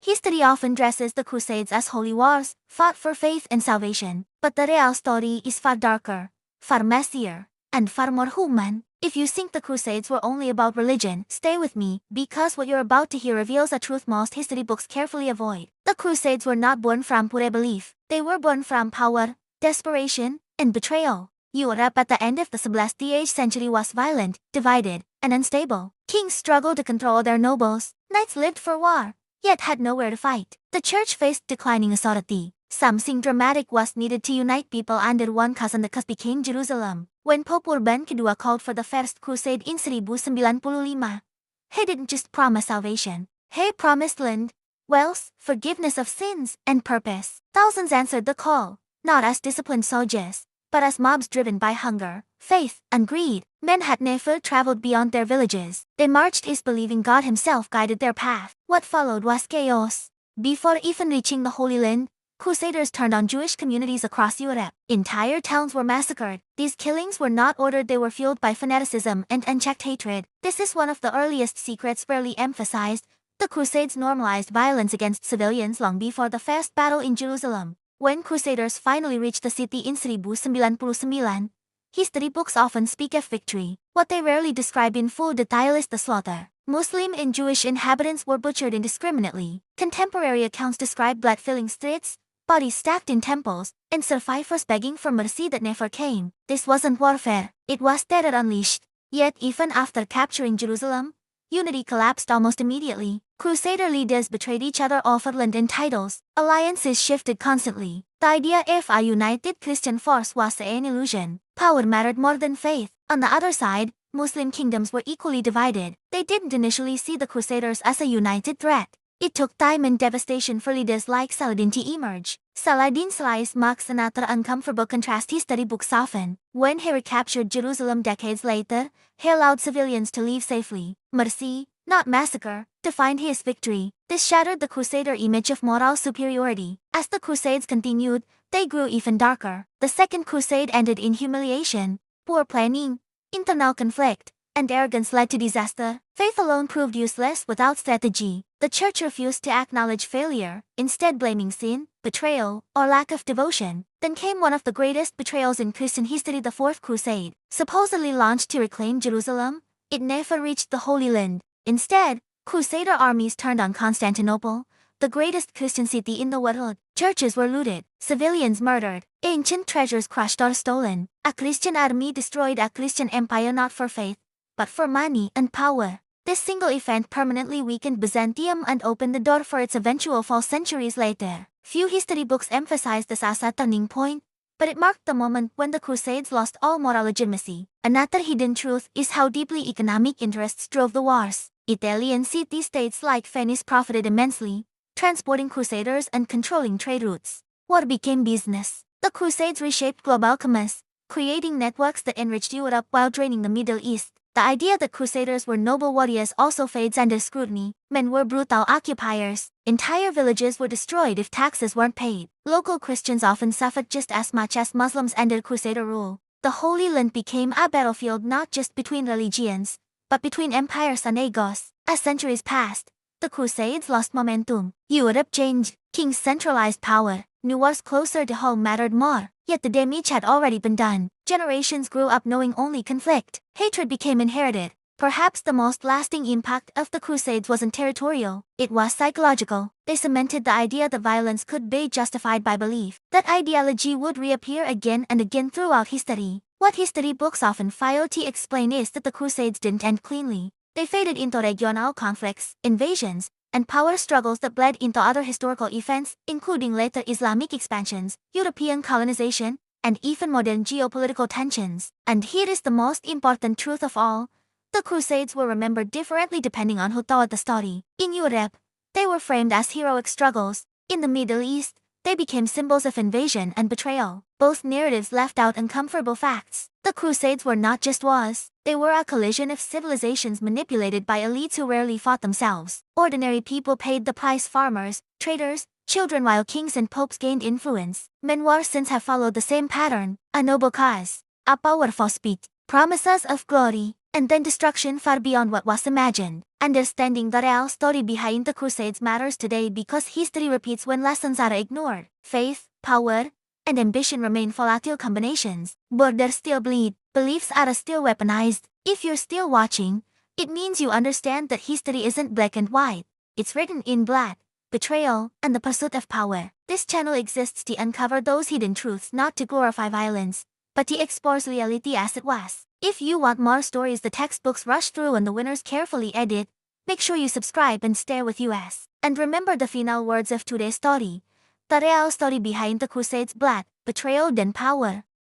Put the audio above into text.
History often dresses the Crusades as holy wars, fought for faith and salvation, but the real story is far darker, far messier, and far more human. If you think the Crusades were only about religion, stay with me, because what you're about to hear reveals a truth most history books carefully avoid. The Crusades were not born from pure belief, they were born from power, desperation, and betrayal. Europe at the end of the 17th century was violent, divided, and unstable. Kings struggled to control their nobles, knights lived for war, yet had nowhere to fight. The church faced declining authority. Something dramatic was needed to unite people under one cause, that cause became Jerusalem. When Pope Urban II called for the First Crusade in 1095, he didn't just promise salvation. He promised land, wealth, forgiveness of sins, and purpose. Thousands answered the call, not as disciplined soldiers, but as mobs driven by hunger, faith, and greed. Men had never traveled beyond their villages. They marched east believing God himself guided their path. What followed was chaos. Before even reaching the Holy Land, Crusaders turned on Jewish communities across Europe. Entire towns were massacred. These killings were not ordered, they were fueled by fanaticism and unchecked hatred. This is one of the earliest secrets rarely emphasized. The Crusades normalized violence against civilians long before the first battle in Jerusalem. When Crusaders finally reached the city in 1099, history books often speak of victory. What they rarely describe in full detail is the slaughter. Muslim and Jewish inhabitants were butchered indiscriminately. Contemporary accounts describe blood-filling streets, bodies stacked in temples, and survivors begging for mercy that never came. This wasn't warfare, it was terror unleashed. Yet even after capturing Jerusalem, unity collapsed almost immediately. Crusader leaders betrayed each other over land and titles. Alliances shifted constantly. The idea of a united Christian force was an illusion. Power mattered more than faith. On the other side, Muslim kingdoms were equally divided. They didn't initially see the Crusaders as a united threat. It took time and devastation for leaders like Saladin to emerge. Saladin's rise marks another uncomfortable contrast history books often. When he recaptured Jerusalem decades later, he allowed civilians to leave safely. Mercy, not massacre, defined his victory. This shattered the Crusader image of moral superiority. As the Crusades continued, they grew even darker. The Second Crusade ended in humiliation, poor planning, internal conflict, and arrogance led to disaster. Faith alone proved useless without strategy. The church refused to acknowledge failure, instead blaming sin, betrayal, or lack of devotion. Then came one of the greatest betrayals in Christian history, the Fourth Crusade. Supposedly launched to reclaim Jerusalem, it never reached the Holy Land. Instead, Crusader armies turned on Constantinople, the greatest Christian city in the world. Churches were looted, civilians murdered, ancient treasures crushed or stolen. A Christian army destroyed a Christian empire not for faith, but for money and power. This single event permanently weakened Byzantium and opened the door for its eventual fall centuries later. Few history books emphasize this as a turning point, but it marked the moment when the Crusades lost all moral legitimacy. Another hidden truth is how deeply economic interests drove the wars. Italian city-states like Venice profited immensely, transporting crusaders and controlling trade routes. War became business. The Crusades reshaped global commerce, creating networks that enriched Europe while draining the Middle East. The idea that crusaders were noble warriors also fades under scrutiny. Men were brutal occupiers. Entire villages were destroyed if taxes weren't paid. Local Christians often suffered just as much as Muslims under crusader rule. The Holy Land became a battlefield not just between religions, but between empires and egos. As centuries passed, the Crusades lost momentum. Europe changed. Kings centralized power. New wars closer to home mattered more. Yet the damage had already been done. Generations grew up knowing only conflict. Hatred became inherited. Perhaps the most lasting impact of the Crusades wasn't territorial, it was psychological. They cemented the idea that violence could be justified by belief. That ideology would reappear again and again throughout history. What history books often fail to explain is that the Crusades didn't end cleanly. They faded into regional conflicts, invasions, and power struggles that bled into other historical events, including later Islamic expansions, European colonization, and even modern geopolitical tensions. And here is the most important truth of all. The Crusades were remembered differently depending on who told the story. In Europe, they were framed as heroic struggles. In the Middle East, they became symbols of invasion and betrayal. Both narratives left out uncomfortable facts. The Crusades were not just wars. They were a collision of civilizations manipulated by elites who rarely fought themselves. Ordinary people paid the price: farmers, traders, children, while kings and popes gained influence. Memoirs since have followed the same pattern: a noble cause, a powerful speech, promises of glory, and then destruction far beyond what was imagined. Understanding the real story behind the Crusades matters today because history repeats when lessons are ignored. Faith, power, and ambition remain volatile combinations. Borders still bleed, beliefs are still weaponized. If you're still watching, it means you understand that history isn't black and white. It's written in blood, betrayal, and the pursuit of power. This channel exists to uncover those hidden truths, not to glorify violence, but to expose reality as it was. If you want more stories the textbooks rush through and the winners carefully edit, make sure you subscribe and stay with us. And remember the final words of today's story. The real story behind the Crusades: blood, betrayal, and power.